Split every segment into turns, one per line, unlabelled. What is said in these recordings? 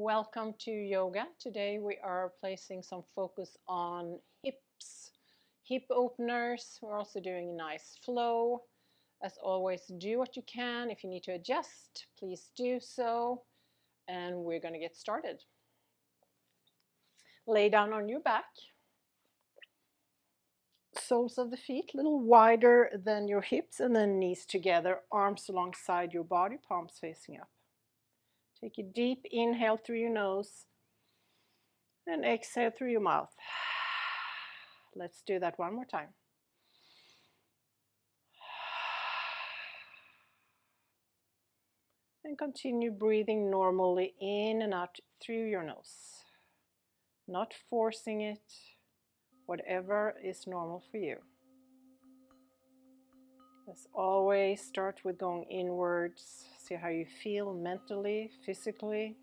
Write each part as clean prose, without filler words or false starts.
Welcome to yoga. Today we are placing some focus on hips, hip openers. We're also doing a nice flow. As always, do what you can. If you need to adjust, please do so. And we're going to get started. Lay down on your back. Soles of the feet a little wider than your hips, and then knees together, arms alongside your body, palms facing up. Take a deep inhale through your nose and exhale through your mouth. Let's do that one more time. And continue breathing normally in and out through your nose. Not forcing it, whatever is normal for you. As always, start with going inwards. See how you feel mentally, physically,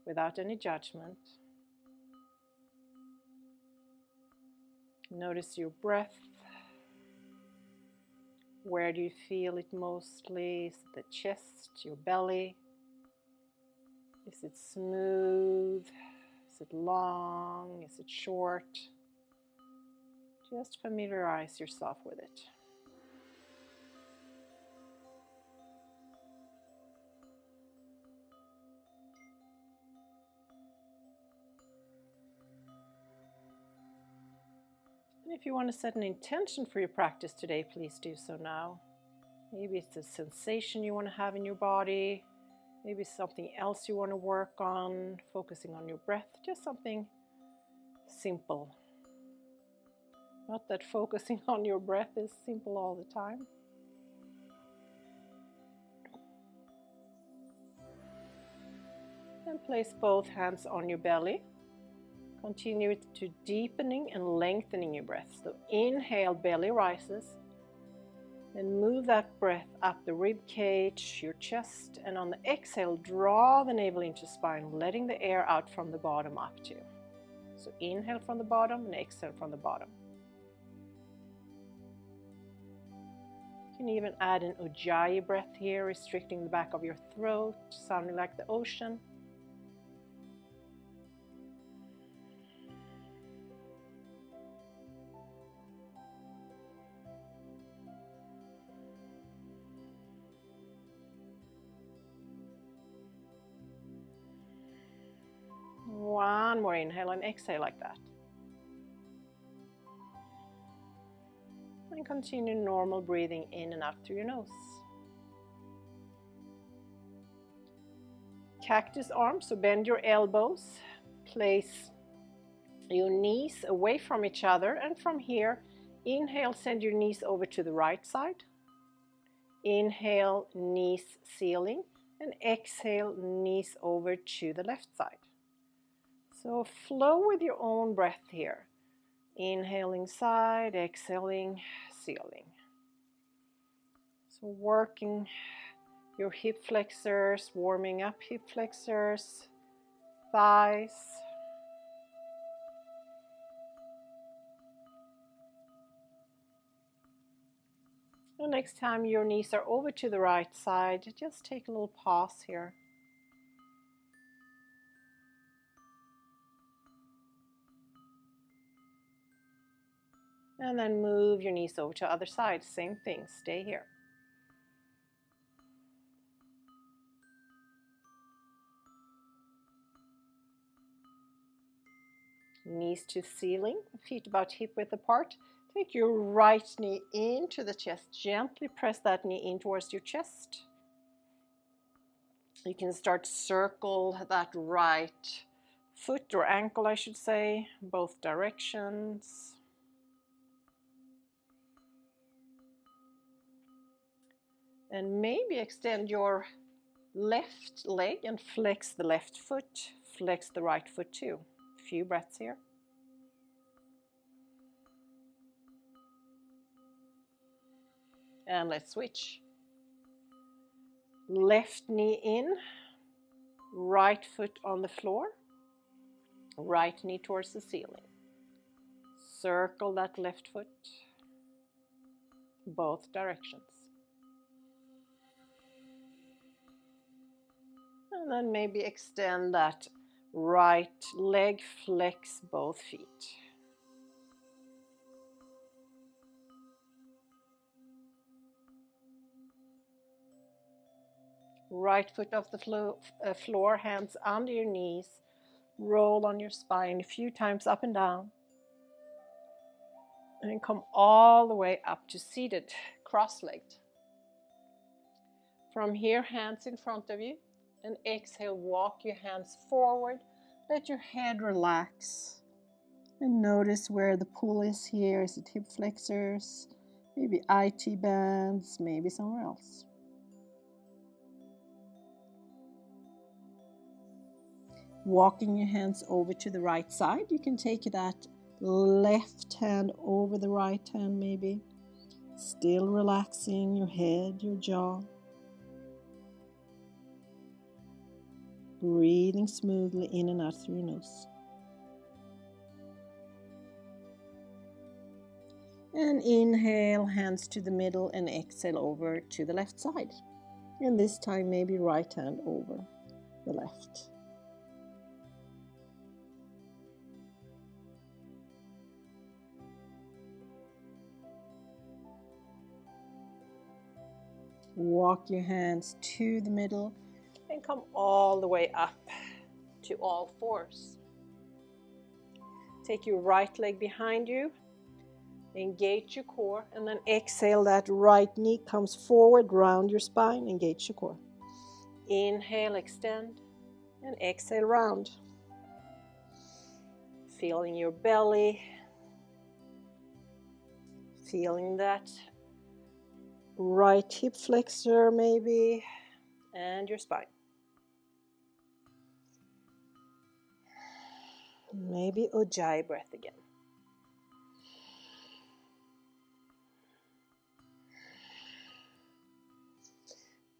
without any judgment. Notice your breath. Where do you feel it mostly? Is it the chest, your belly? Is it smooth? Is it long? Is it short? Just familiarize yourself with it. And if you want to set an intention for your practice today, please do so now. Maybe it's a sensation you want to have in your body. Maybe something else you want to work on, focusing on your breath. Just something simple. Not that focusing on your breath is simple all the time. And place both hands on your belly. Continue to deepening and lengthening your breath. So inhale, belly rises. And move that breath up the rib cage, your chest. And on the exhale, draw the navel into spine, letting the air out from the bottom up too. So inhale from the bottom and exhale from the bottom. You can even add an ujjayi breath here, restricting the back of your throat, sounding like the ocean. One more inhale and exhale like that. And continue normal breathing in and out through your nose. Cactus arms, so bend your elbows. Place your knees away from each other, and from here, inhale, send your knees over to the right side. Inhale, knees ceiling, and exhale, knees over to the left side. So flow with your own breath here. Inhaling side, exhaling, ceiling. So working your hip flexors, warming up hip flexors, thighs. And next time your knees are over to the right side, just take a little pause here. And then move your knees over to the other side. Same thing, stay here. Knees to ceiling, feet about hip width apart. Take your right knee into the chest. Gently press that knee in towards your chest. You can start circle that right foot or ankle, I should say, both directions. And maybe extend your left leg and flex the left foot. Flex the right foot too. A few breaths here. And let's switch. Left knee in, right foot on the floor, right knee towards the ceiling. Circle that left foot, both directions. And then maybe extend that Right leg, flex both feet. Right foot off the floor, hands under your knees. Roll on your spine a few times up and down. And come all the way up to seated, cross-legged. From here, hands in front of you. And exhale, walk your hands forward. Let your head relax. And notice where the pull is here. Is it hip flexors? Maybe IT bands, maybe somewhere else. Walking your hands over to the right side. You can take that left hand over the right hand maybe. Still relaxing your head, your jaw. Breathing smoothly in and out through your nose. And inhale, hands to the middle, and exhale over to the left side. And this time maybe right hand over the left. Walk your hands to the middle and come all the way up to all fours. Take your right leg behind you, engage your core, and then exhale, that right knee comes forward, round your spine, engage your core. Inhale, extend, and exhale, round. Feeling your belly, feeling that right hip flexor maybe, and your spine. Maybe Ujjayi breath again.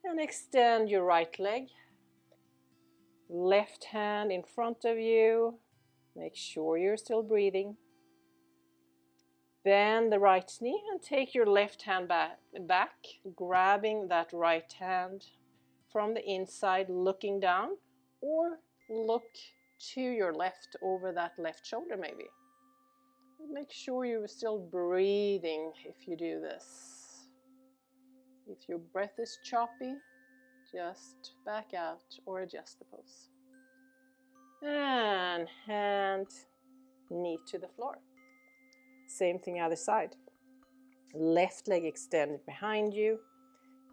And extend your right leg. Left hand in front of you. Make sure you're still breathing. Bend the right knee and take your left hand back, grabbing that right hand from the inside, looking down, or look to your left over that left shoulder maybe. Make sure you're still breathing if you do this. If your breath is choppy, just back out or adjust the pose. And hand, knee to the floor. Same thing other side. Left leg extended behind you.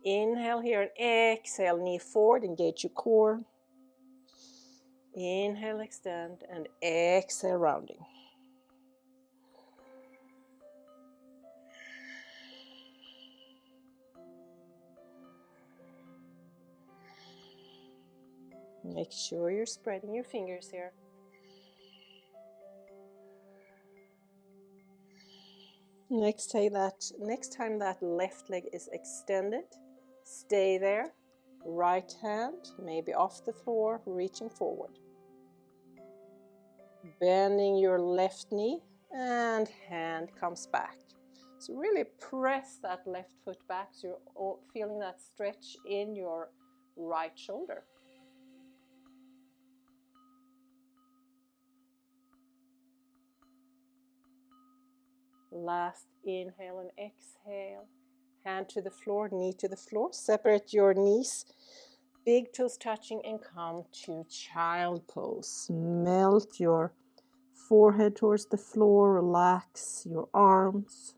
Inhale here and exhale, knee forward, engage your core. Inhale, extend, and exhale, rounding. Make sure you're spreading your fingers here. Next time that left leg is extended, stay there. Right hand, maybe off the floor, reaching forward. Bending your left knee and hand comes back. So really press that left foot back so you're feeling that stretch in your right shoulder. Last inhale and exhale. Hand to the floor, knee to the floor. Separate your knees, big toes touching, and come to child pose. Melt your forehead towards the floor, relax your arms.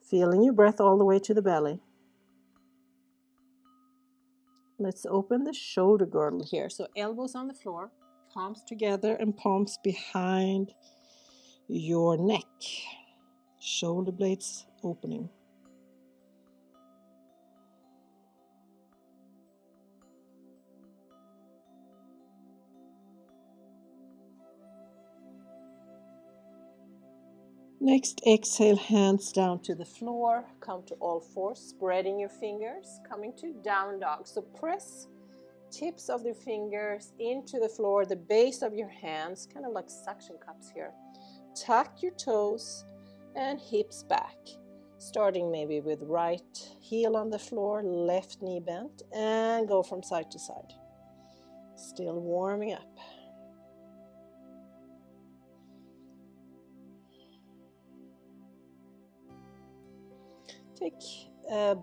Feeling your breath all the way to the belly. Let's open the shoulder girdle here. So elbows on the floor, palms together and palms behind your neck. Shoulder blades opening. Next, exhale, hands down to the floor. Come to all fours, spreading your fingers, coming to down dog. So press tips of the fingers into the floor, the base of your hands, kind of like suction cups here. Tuck your toes and hips back. Starting maybe with right heel on the floor, left knee bent, and go from side to side. Still warming up. Take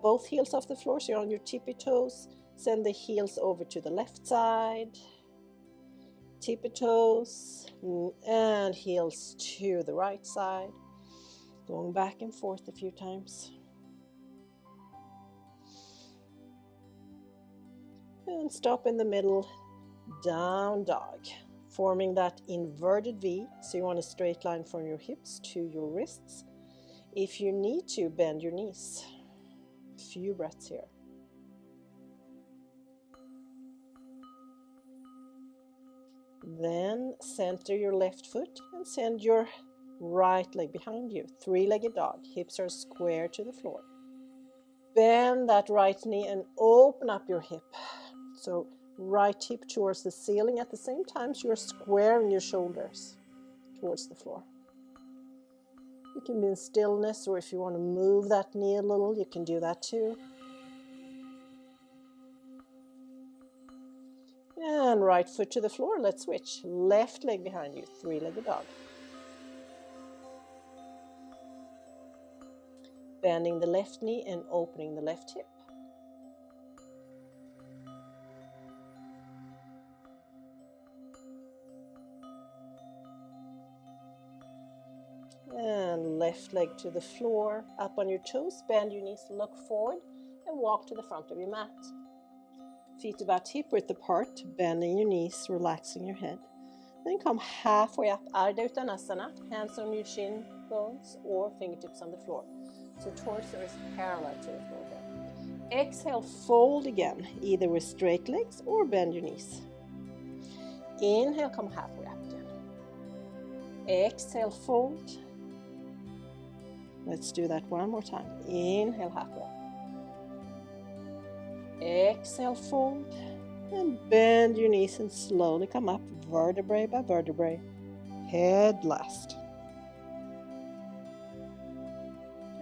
both heels off the floor, so you're on your tippy toes. Send the heels over to the left side. Tippy toes and heels to the right side. Going back and forth a few times. And stop in the middle, down dog. Forming that inverted V, so you want a straight line from your hips to your wrists. If you need to, bend your knees. A few breaths here. Then center your left foot and send your right leg behind you. Three-legged dog. Hips are square to the floor. Bend that right knee and open up your hip. So right hip towards the ceiling at the same time as you're squaring your shoulders towards the floor. You can be in stillness, or if you want to move that knee a little, you can do that too. And right foot to the floor. Let's switch. Left leg behind you. Three-legged dog. Bending the left knee and opening the left hip. And left leg to the floor. Up on your toes. Bend your knees. Look forward and walk to the front of your mat. Feet about hip width apart, bending your knees, relaxing your head. Then come halfway up, Ardha Uttanasana, hands on your shin bones or fingertips on the floor. So torso is parallel to the floor here. Exhale, fold again, either with straight legs or bend your knees. Inhale, come halfway up again. Exhale, fold. Let's do that one more time. Inhale, halfway up. Exhale, fold, and bend your knees and slowly come up, vertebrae by vertebrae, head last.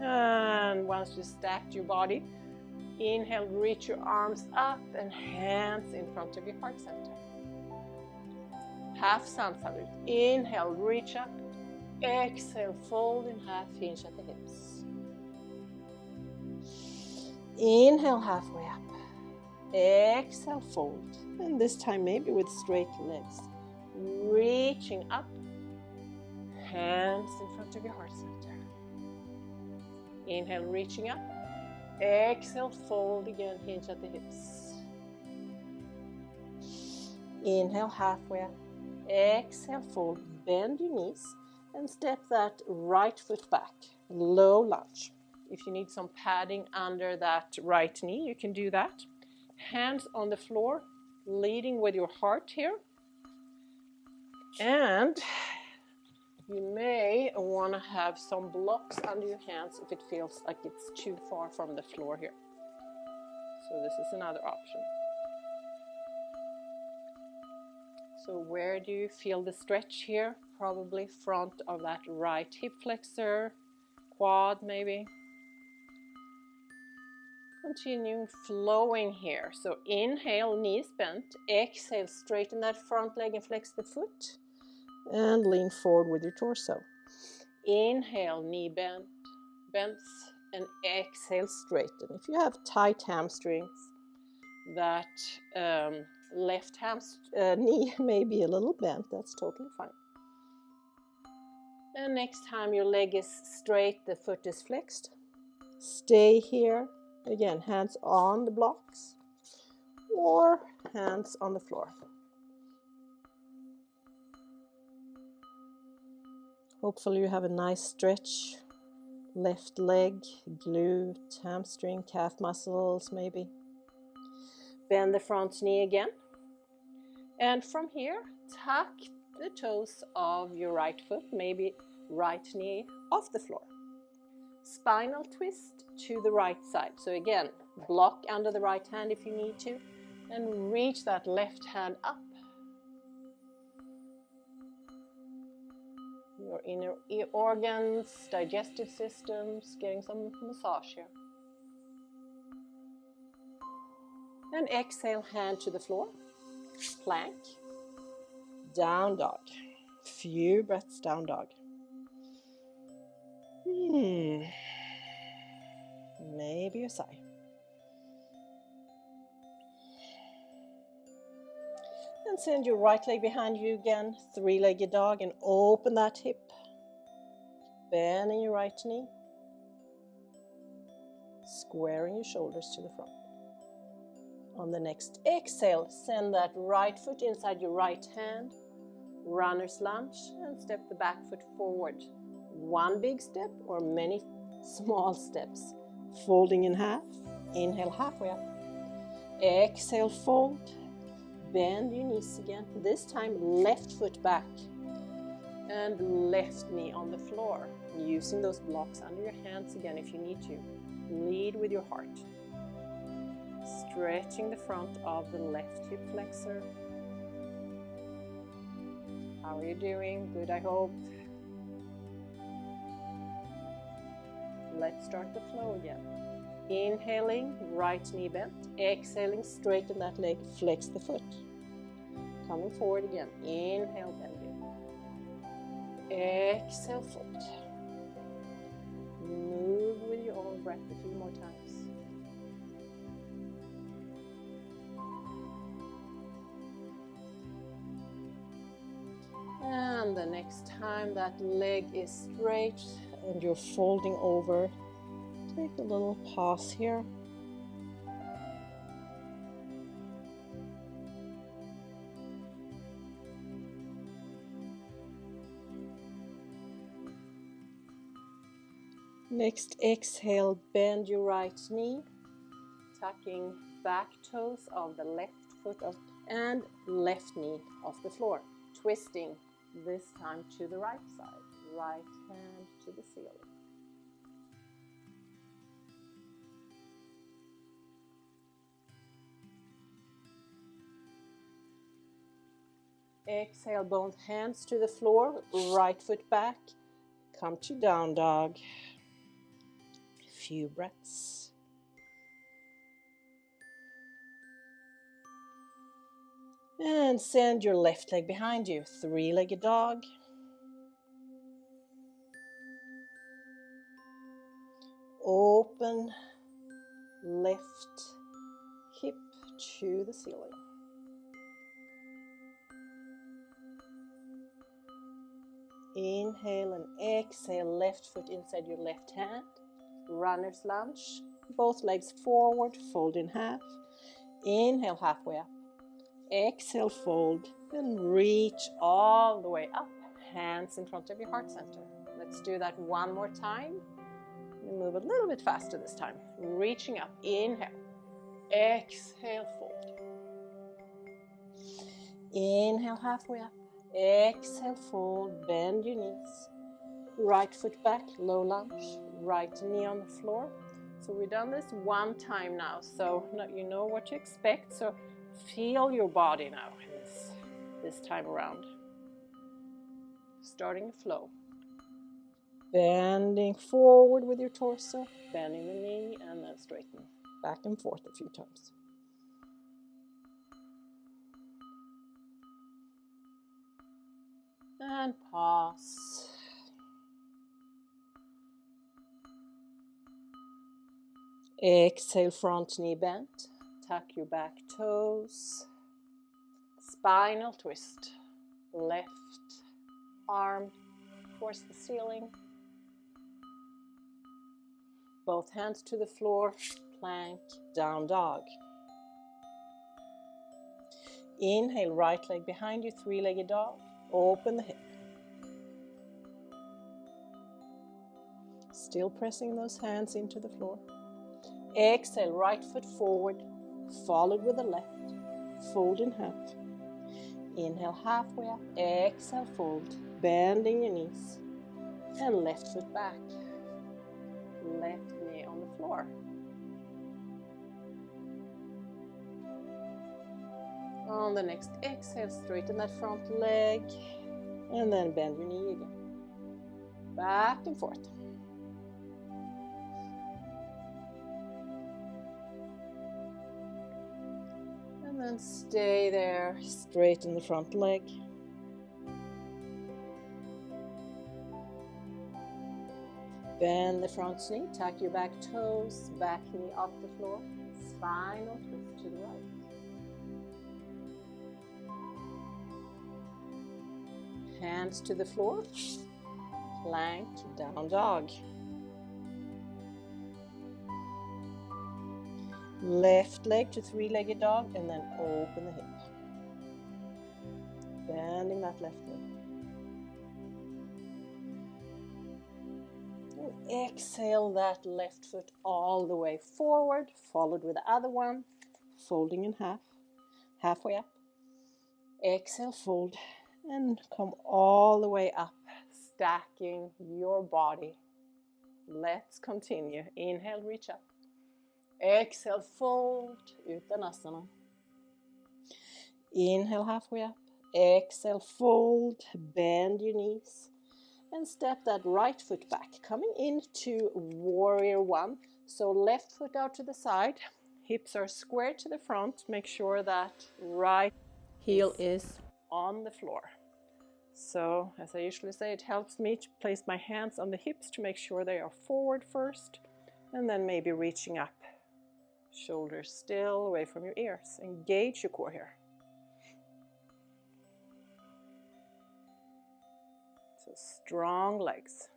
And once you stacked your body, inhale, reach your arms up and hands in front of your heart center. Half sun salute. Inhale, reach up. Exhale, fold in half, hinge at the hips. Inhale, halfway up. Exhale, fold. And this time maybe with straight legs. Reaching up. Hands in front of your heart center. Inhale, reaching up. Exhale, fold again, hinge at the hips. Inhale, halfway up. Exhale, fold. Bend your knees and step that right foot back. Low lunge. If you need some padding under that right knee, you can do that. Hands on the floor, leading with your heart here. And you may want to have some blocks under your hands if it feels like it's too far from the floor here. So this is another option. So where do you feel the stretch here? Probably front of that right hip flexor, quad maybe. Continuing flowing here. So inhale, knees bent. Exhale, straighten that front leg and flex the foot. And lean forward with your torso. Inhale, knee bends. And exhale, straighten. If you have tight hamstrings, that left knee may be a little bent. That's totally fine. And next time your leg is straight, the foot is flexed. Stay here. Again, hands on the blocks or hands on the floor. Hopefully you have a nice stretch. Left leg, glute, hamstring, calf muscles maybe. Bend the front knee again. And from here, tuck the toes of your right foot, maybe right knee off the floor. Spinal twist to the right side. So again, block under the right hand if you need to, and reach that left hand up. Your inner organs, digestive systems, getting some massage here. And exhale, hand to the floor. Plank. Down dog. Few breaths, down dog. maybe a sigh. And send your right leg behind you again, three-legged dog, and open that hip. Bending your right knee. Squaring your shoulders to the front. On the next exhale, send that right foot inside your right hand. Runner's lunge and step the back foot forward. One big step or many small steps. Folding in half. Inhale halfway up. Exhale, fold. Bend your knees again. This time left foot back. And left knee on the floor. Using those blocks under your hands again if you need to. Lead with your heart. Stretching the front of the left hip flexor. How are you doing? Good, I hope. Let's start the flow again. Inhaling, right knee bent. Exhaling, straighten that leg, flex the foot. Coming forward again. Inhale, bend it. Exhale, fold. Move with your own breath a few more times. And the next time that leg is straight and you're folding over, take a little pause here. Next exhale, bend your right knee, tucking back toes of the left foot and left knee off the floor, twisting this time to the right side, right hand to the ceiling. Exhale, both hands to the floor, right foot back, come to down dog. Few breaths. And send your left leg behind you, three-legged dog. Open left hip to the ceiling. Inhale and exhale, left foot inside your left hand. Runner's lunge, both legs forward, fold in half. Inhale halfway up. Exhale, fold, and reach all the way up. Hands in front of your heart center. Let's do that one more time. We move a little bit faster this time. Reaching up, inhale. Exhale, fold. Inhale halfway up. Exhale, fold, bend your knees. Right foot back, low lunge, right knee on the floor. So we've done this one time now, so you know what to expect. So feel your body now this time around. Starting the flow. Bending forward with your torso, bending the knee, and then straighten back and forth a few times. And pause. Exhale, front knee bent. Tuck your back toes. Spinal twist. Left arm towards the ceiling. Both hands to the floor. Plank, down dog. Inhale, right leg behind you, three-legged dog. Open the hip. Still pressing those hands into the floor. Exhale, right foot forward, followed with the left. Fold in half. Inhale, halfway up. Exhale, fold, bending your knees. And left foot back. Left knee on the floor. On the next exhale, straighten that front leg. And then bend your knee again. Back and forth. And then stay there, straighten the front leg. Bend the front knee, tuck your back toes, back knee off the floor, spinal twist to the right. Hands to the floor, plank, down dog. Left leg to three-legged dog and then open the hip. Bending that left leg. And exhale that left foot all the way forward, followed with the other one, folding in half, halfway up. Exhale, fold, and come all the way up, stacking your body. Let's continue. Inhale, reach up. Exhale, fold, Uttanasana. Inhale, halfway up. Exhale, fold, bend your knees. And step that right foot back, coming into warrior one. So left foot out to the side, hips are square to the front. Make sure that right heel is on the floor. So as I usually say, it helps me to place my hands on the hips to make sure they are forward first, and then maybe reaching up. Shoulders still away from your ears. Engage your core here. So strong legs.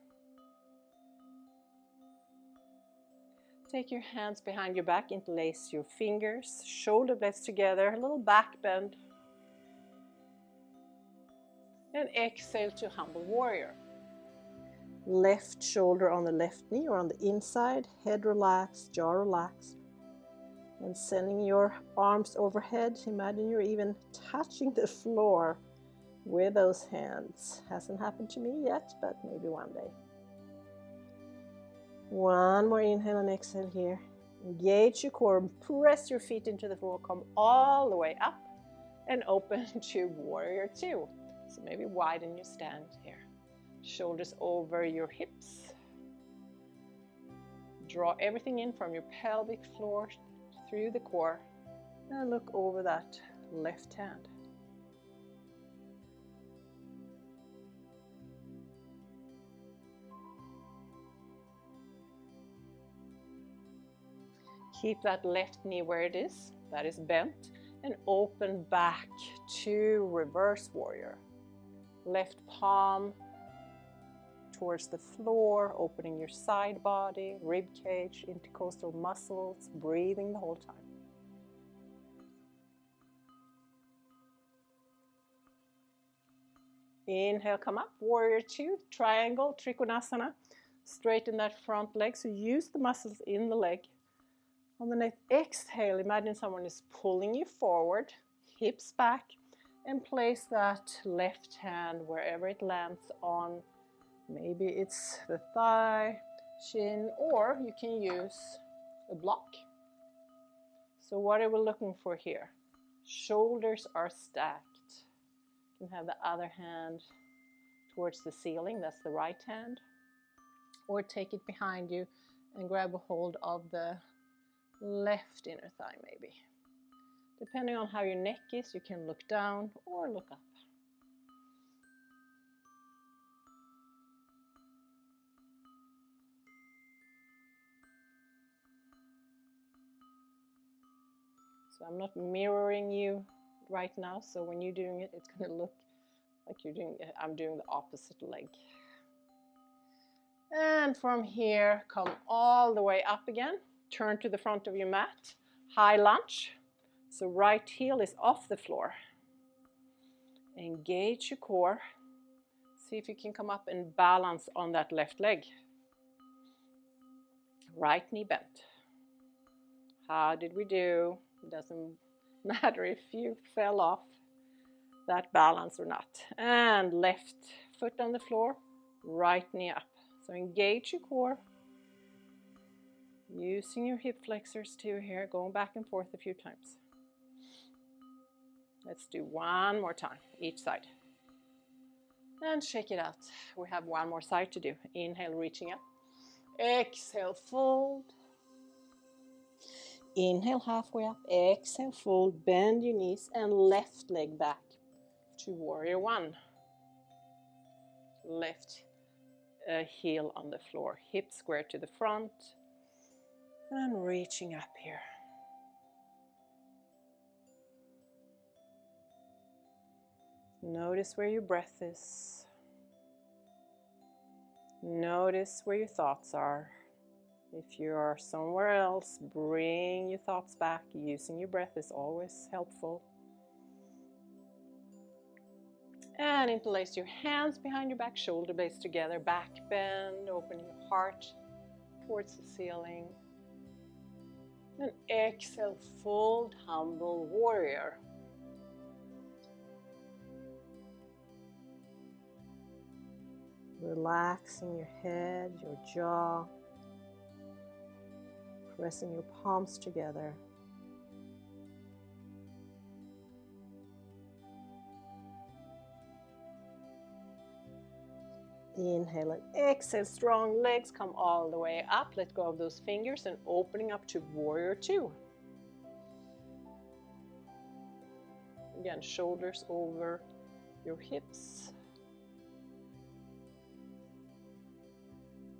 Take your hands behind your back, interlace your fingers, shoulder blades together, a little back bend. And exhale to humble warrior. Left shoulder on the left knee or on the inside, head relaxed, jaw relaxed. And sending your arms overhead, imagine you're even touching the floor with those hands. Hasn't happened to me yet, but maybe one day. One more inhale and exhale here. Engage your core, press your feet into the floor, come all the way up and open to warrior two. So maybe widen your stand here. Shoulders over your hips. Draw everything in from your pelvic floor through the core. And look over that left hand. Keep that left knee where it is, that is bent, and open back to reverse warrior. Left palm towards the floor, opening your side body, rib cage, intercostal muscles, breathing the whole time. Inhale, come up, warrior two, triangle, trikonasana. Straighten that front leg, so use the muscles in the leg. On the next exhale, imagine someone is pulling you forward, hips back, and place that left hand wherever it lands on. Maybe it's the thigh, shin, or you can use a block. So what are we looking for here? Shoulders are stacked. You can have the other hand towards the ceiling, that's the right hand. Or take it behind you and grab a hold of the left inner thigh maybe. Depending on how your neck is, you can look down or look up. So I'm not mirroring you right now, so when you're doing it, it's going to look like I'm doing the opposite leg. And from here, come all the way up again. Turn to the front of your mat, high lunge. So right heel is off the floor. Engage your core. See if you can come up and balance on that left leg. Right knee bent. How did we do? It doesn't matter if you fell off that balance or not. And left foot on the floor, right knee up. So engage your core. Using your hip flexors too here, going back and forth a few times. Let's do one more time, each side. And shake it out. We have one more side to do. Inhale, reaching up. Exhale, fold. Inhale, halfway up. Exhale, fold. Bend your knees and left leg back to warrior one. Left heel on the floor, hip square to the front, and reaching up here. Notice where your breath is. Notice where your thoughts are. If you are somewhere else, bring your thoughts back. Using your breath is always helpful. And interlace your hands behind your back, shoulder blades together, back bend, opening your heart towards the ceiling. And exhale, fold, humble warrior. Relaxing your head, your jaw, pressing your palms together. Inhale and exhale, strong legs come all the way up. Let go of those fingers and opening up to warrior two. Again, shoulders over your hips.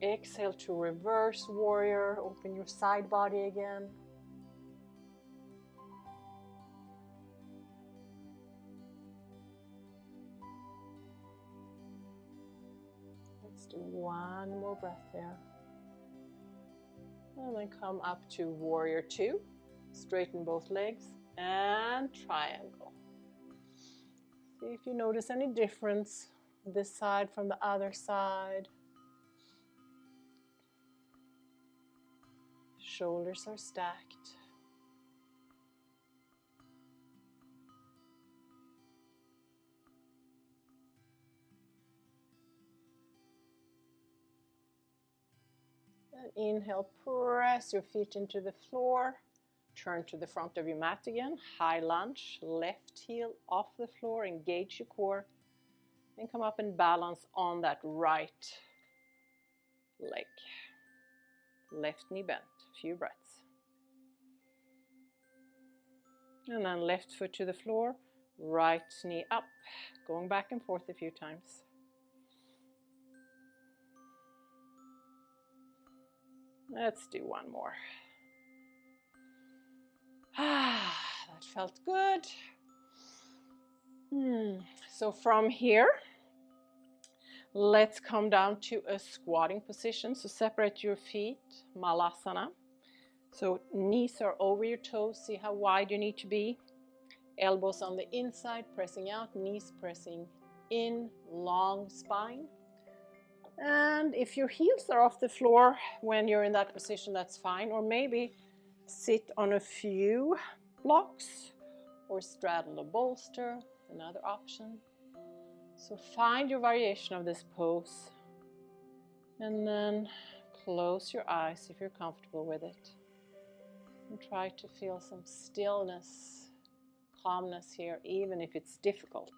Exhale to reverse warrior. Open your side body again. Let's do one more breath there. And then come up to warrior two. Straighten both legs and triangle. See if you notice any difference this side from the other side. Shoulders are stacked. And inhale, press your feet into the floor. Turn to the front of your mat again. High lunge, left heel off the floor, engage your core. And come up and balance on that right leg. Left knee bent, a few breaths. And then left foot to the floor, right knee up, going back and forth a few times. Let's do one more. That felt good. So from here, let's come down to a squatting position. So separate your feet, Malasana. So knees are over your toes. See how wide you need to be. Elbows on the inside, pressing out, knees pressing in, long spine. And if your heels are off the floor when you're in that position, that's fine. Or maybe sit on a few blocks or straddle a bolster, another option. So find your variation of this pose. And then close your eyes if you're comfortable with it. And try to feel some stillness, calmness here, even if it's difficult,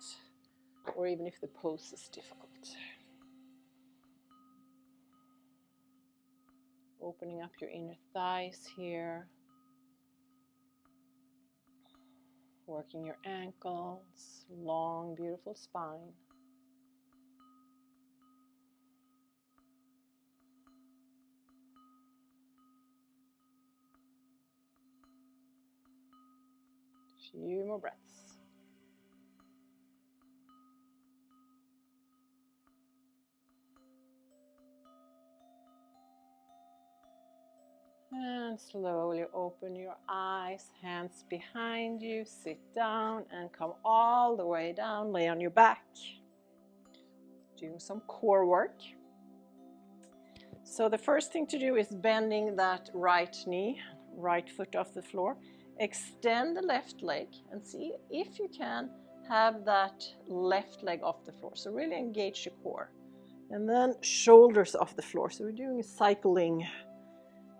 or even if the pose is difficult. Opening up your inner thighs here. Working your ankles, long, beautiful spine. Few more breaths. And slowly open your eyes, hands behind you, sit down and come all the way down, lay on your back. Doing some core work. So the first thing to do is bending that right knee, right foot off the floor. Extend the left leg and see if you can have that left leg off the floor. So really engage your core. And then shoulders off the floor. So we're doing a cycling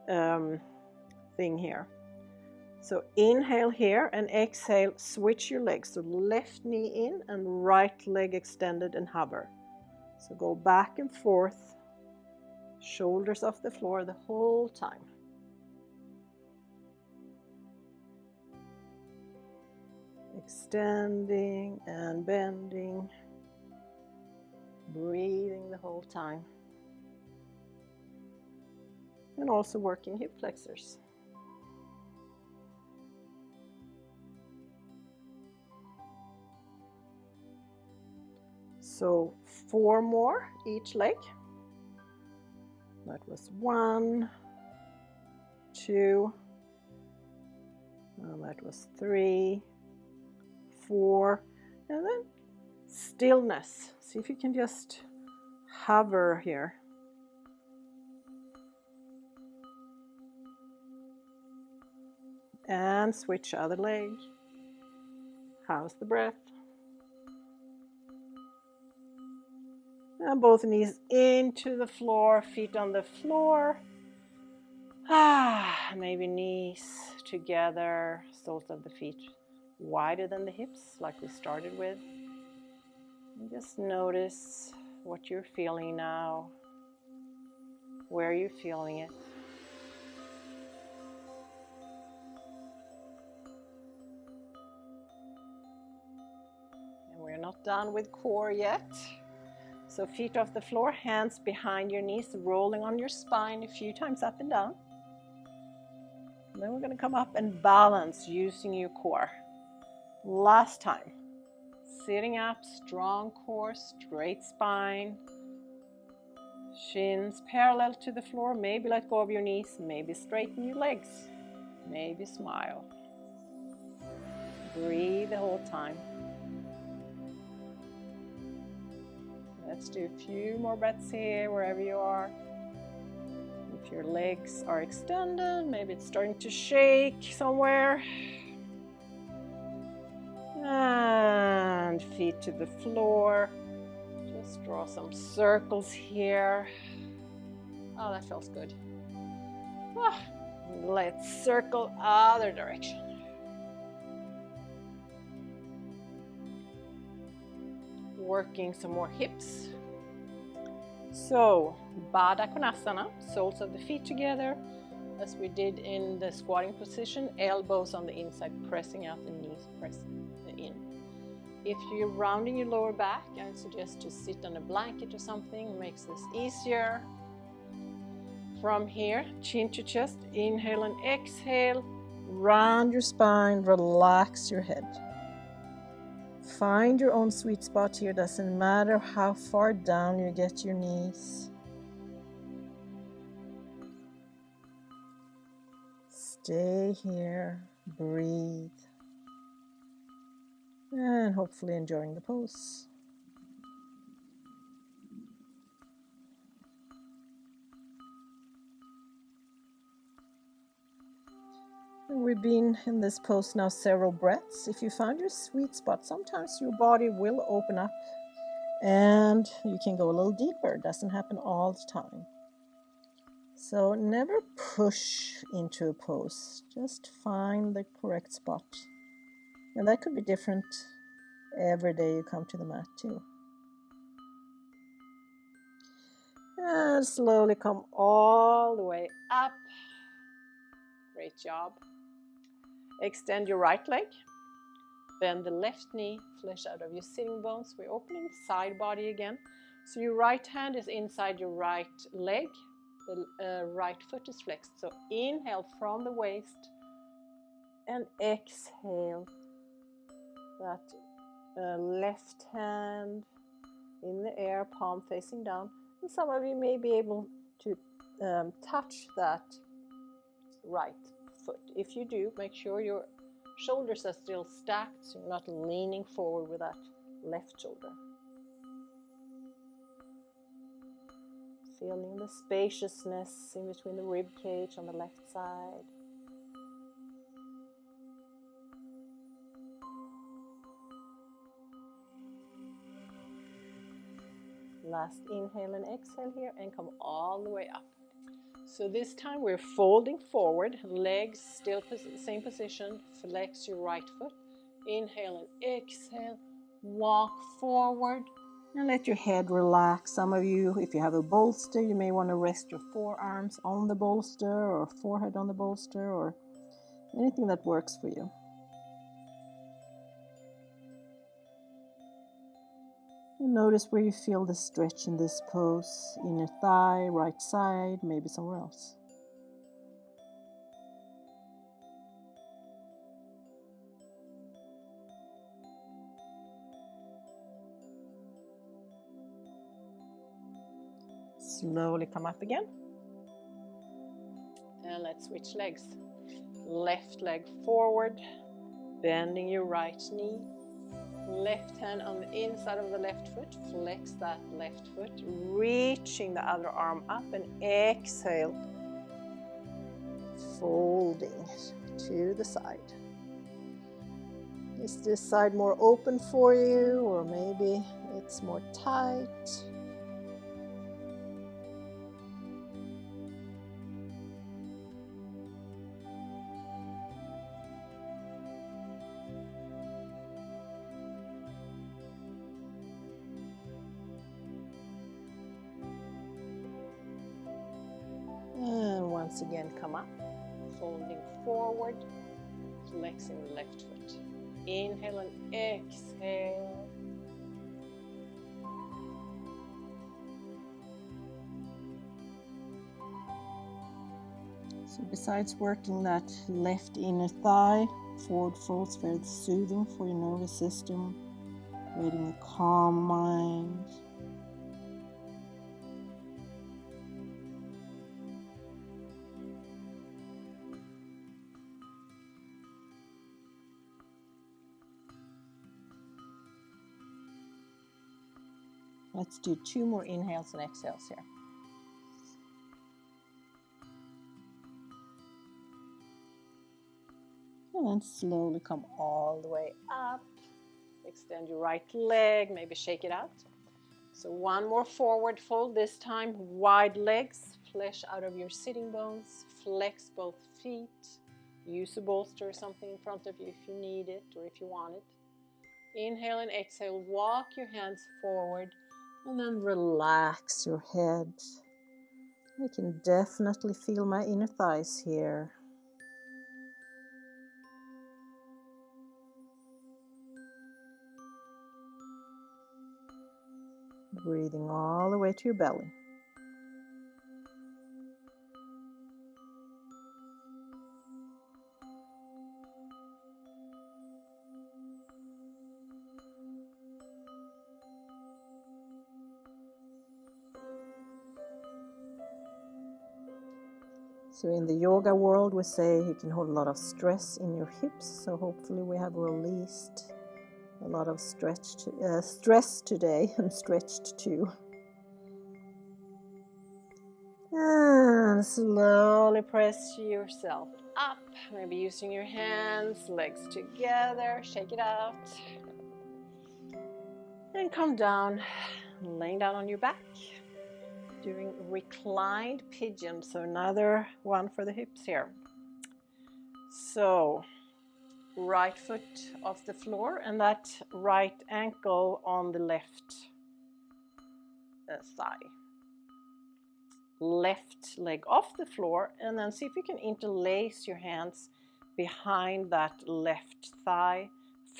thing here. So inhale here and exhale, switch your legs. So left knee in and right leg extended and hover. So go back and forth, shoulders off the floor the whole time. Extending and bending, breathing the whole time. and also working hip flexors. So 4 more each leg. That was 1, 2, and that was 3, 4, and then stillness. See if you can just hover here. And switch other leg. How's the breath? And both knees into the floor, feet on the floor. Maybe knees together, soles of the feet wider than the hips, like we started with. And just notice what you're feeling now. Where are you feeling it? And we're not done with core yet. So feet off the floor, hands behind your knees, rolling on your spine a few times up and down. And then we're going to come up and balance using your core. Last time. Sitting up, strong core, straight spine. Shins parallel to the floor. Maybe let go of your knees. Maybe straighten your legs. Maybe smile. Breathe the whole time. Let's do a few more breaths here, wherever you are. If your legs are extended, maybe it's starting to shake somewhere. And feet to the floor. Just draw some circles here. Oh, that feels good. Let's circle other direction. Working some more hips. So, Baddha Konasana, soles of the feet together, as we did in the squatting position, elbows on the inside, pressing out the knees, pressing in. If you're rounding your lower back, I suggest to sit on a blanket or something, it makes this easier. From here, chin to chest, inhale and exhale, round your spine, relax your head. Find your own sweet spot here, doesn't matter how far down you get your knees. Stay here, breathe, and hopefully enjoying the pose. We've been in this pose now several breaths. If you find your sweet spot, sometimes your body will open up and you can go a little deeper. It doesn't happen all the time. So never push into a pose. Just find the correct spot. And that could be different every day you come to the mat too. And slowly come all the way up. Great job. Extend your right leg. Bend the left knee, flesh out of your sitting bones. We're opening side body again. So your right hand is inside your right leg. The right foot is flexed. So inhale from the waist and exhale. That left hand in the air, palm facing down. And some of you may be able to touch that right foot. If you do, make sure your shoulders are still stacked, so you're not leaning forward with that left shoulder. Feeling the spaciousness in between the rib cage on the left side. Last inhale and exhale here, and come all the way up. So this time we're folding forward, legs still same position, flex your right foot, inhale and exhale, walk forward, and let your head relax. Some of you, if you have a bolster, you may want to rest your forearms on the bolster or forehead on the bolster or anything that works for you. And notice where you feel the stretch in this pose, inner thigh, right side, maybe somewhere else. Slowly come up again. And let's switch legs. Left leg forward, bending your right knee. Left hand on the inside of the left foot. Flex that left foot, reaching the other arm up, and exhale, folding to the side. Is this side more open for you, or maybe it's more tight? And once again, come up, folding forward, flexing the left foot. Inhale and exhale. So besides working that left inner thigh, forward fold's very soothing for your nervous system, creating a calm mind. Let's do 2 more inhales and exhales here. And then slowly come all the way up. Extend your right leg, maybe shake it out. So 1 more forward fold, this time wide legs, flesh out of your sitting bones, flex both feet. Use a bolster or something in front of you if you need it or if you want it. Inhale and exhale, walk your hands forward. And then relax your head. I can definitely feel my inner thighs here. Breathing all the way to your belly. So in the yoga world, we say you can hold a lot of stress in your hips. So hopefully we have released a lot of stress today and stretched too. And slowly press yourself up. Maybe using your hands, legs together. Shake it out. And come down, laying down on your back. Doing reclined pigeon, so another one for the hips here. So right foot off the floor and that right ankle on the left thigh. Left leg off the floor, and then see if you can interlace your hands behind that left thigh,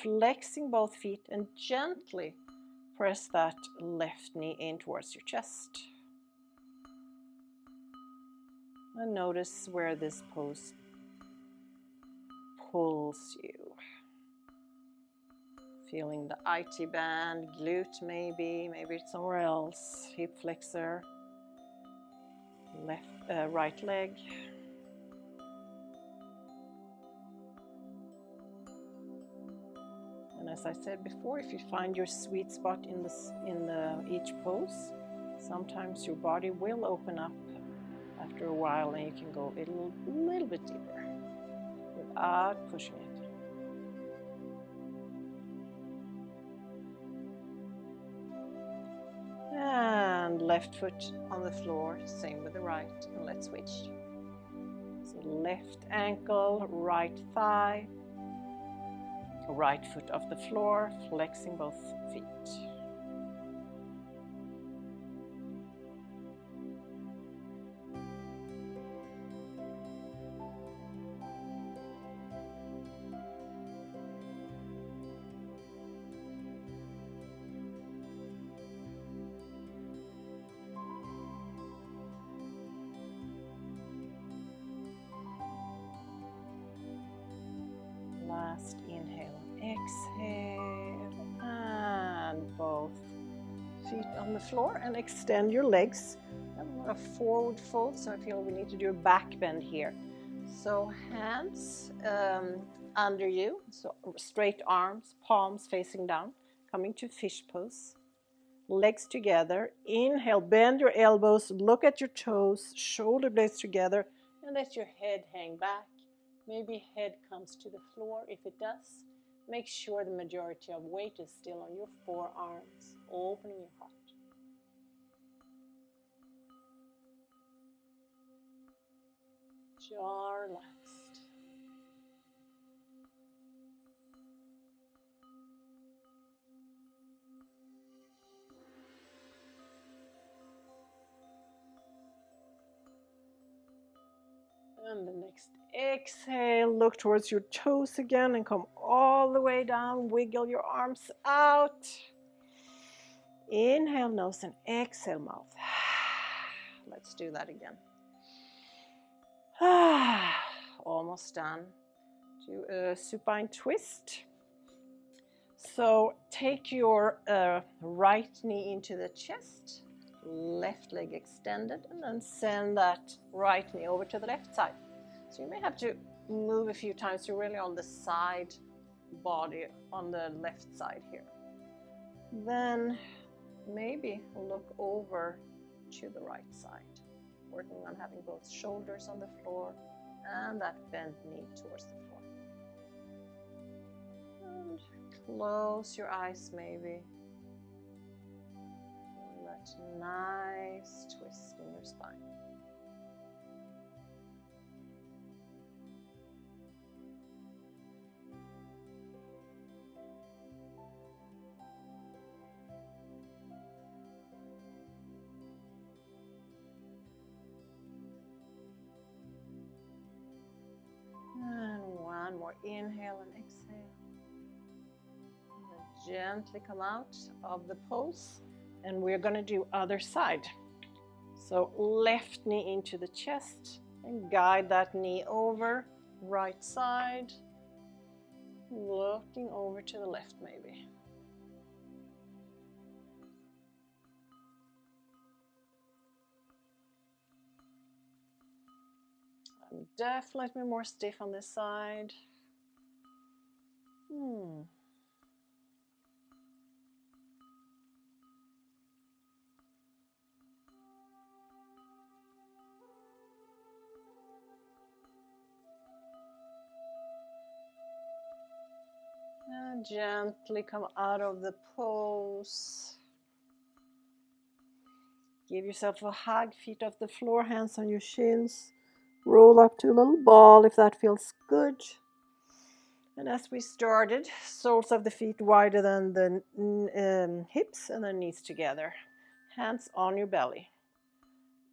flexing both feet, and gently press that left knee in towards your chest. And notice where this pose pulls you. Feeling the IT band, glute maybe it's somewhere else. Hip flexor, right leg. And as I said before, if you find your sweet spot in each pose, sometimes your body will open up after a while, and you can go a little bit deeper without pushing it. And left foot on the floor, same with the right, and let's switch. So left ankle, right thigh, right foot off the floor, flexing both feet. Last inhale, exhale, and both feet on the floor, and extend your legs. a forward fold, so I feel we need to do a back bend here. So hands under you, so straight arms, palms facing down, coming to fish pose. Legs together. Inhale, bend your elbows, look at your toes, shoulder blades together, and let your head hang back. Maybe head comes to the floor. If it does, make sure the majority of weight is still on your forearms, opening your heart. Jaw relaxed. And the next exhale, look towards your toes again and come all the way down. Wiggle your arms out. Inhale nose and exhale mouth. Let's do that again. Almost done. Do a supine twist. So take your right knee into the chest, left leg extended, and then send that right knee over to the left side. So you may have to move a few times. You're really on the side body, on the left side here. Then maybe look over to the right side, working on having both shoulders on the floor and that bent knee towards the floor. And close your eyes maybe. Feel that nice twist in your spine. And one more inhale and exhale. And then gently come out of the pose. And we're going to do other side. So left knee into the chest and guide that knee over. Right side. Looking over to the left maybe. I'm definitely more stiff on this side. And gently come out of the pose. Give yourself a hug, feet off the floor, hands on your shins. Roll up to a little ball if that feels good. And as we started, soles of the feet wider than the hips and the knees together. Hands on your belly.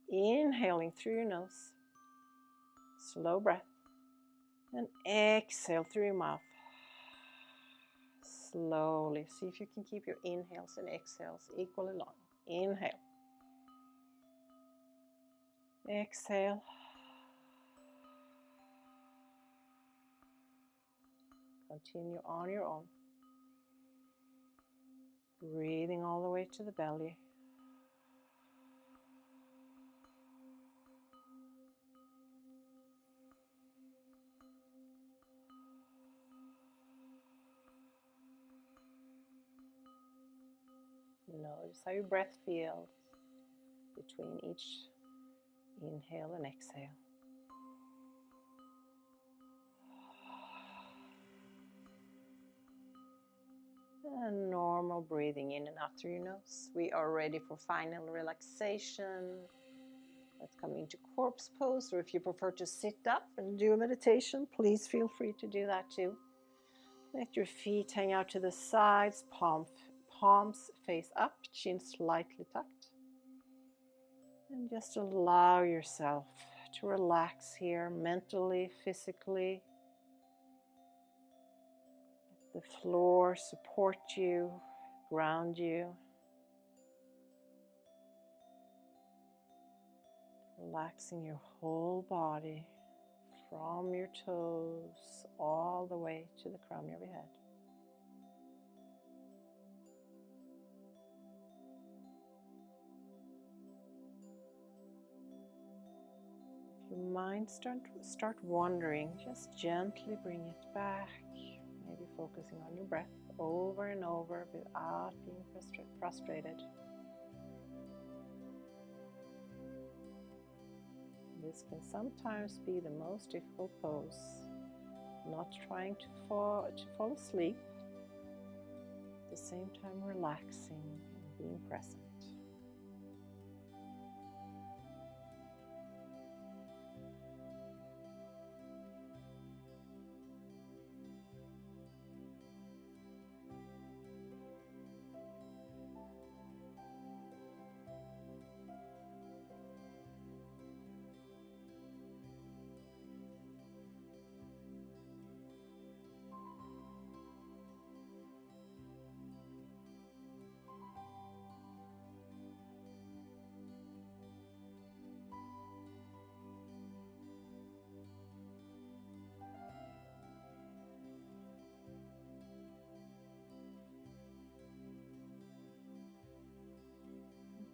Inhaling through your nose. Slow breath. And exhale through your mouth. Slowly. See if you can keep your inhales and exhales equally long. Inhale. Exhale. Continue on your own. Breathing all the way to the belly. Notice how your breath feels between each inhale and exhale. And normal breathing in and out through your nose. We are ready for final relaxation. Let's come into corpse pose, or if you prefer to sit up and do a meditation, please feel free to do that too. Let your feet hang out to the sides, palms face up, chin slightly tucked. And just allow yourself to relax here mentally, physically. Let the floor support you, ground you. Relaxing your whole body from your toes all the way to the crown of your head. mind start wandering, just gently bring it back, maybe focusing on your breath over and over without being frustrated. This can sometimes be the most difficult pose, not trying to fall asleep, at the same time relaxing and being present.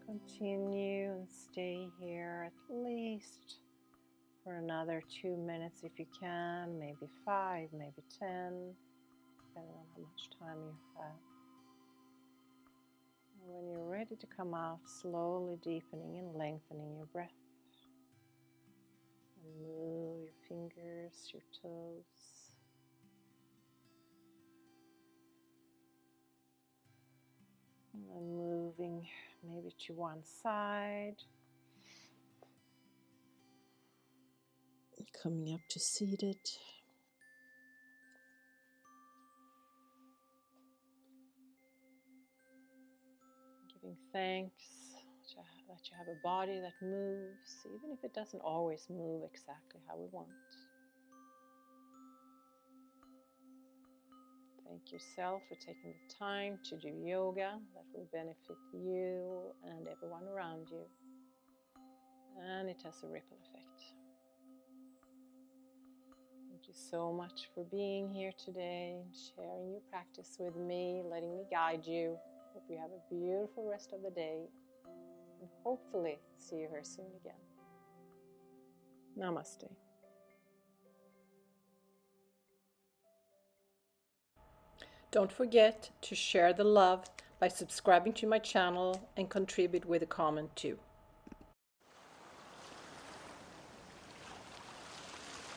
Continue and stay here at least for another 2 minutes if you can, maybe 5, maybe 10, depending on how much time you have. And when you're ready to come out, slowly deepening and lengthening your breath. And move your fingers, your toes. And moving maybe to one side. Coming up to seated. Giving thanks that you have a body that moves, even if it doesn't always move exactly how we want. Thank yourself for taking the time to do yoga that will benefit you and everyone around you. And it has a ripple effect. Thank you so much for being here today, sharing your practice with me, letting me guide you. Hope you have a beautiful rest of the day, and hopefully see you here soon again. Namaste. Don't forget to share the love by subscribing to my channel and contribute with a comment too.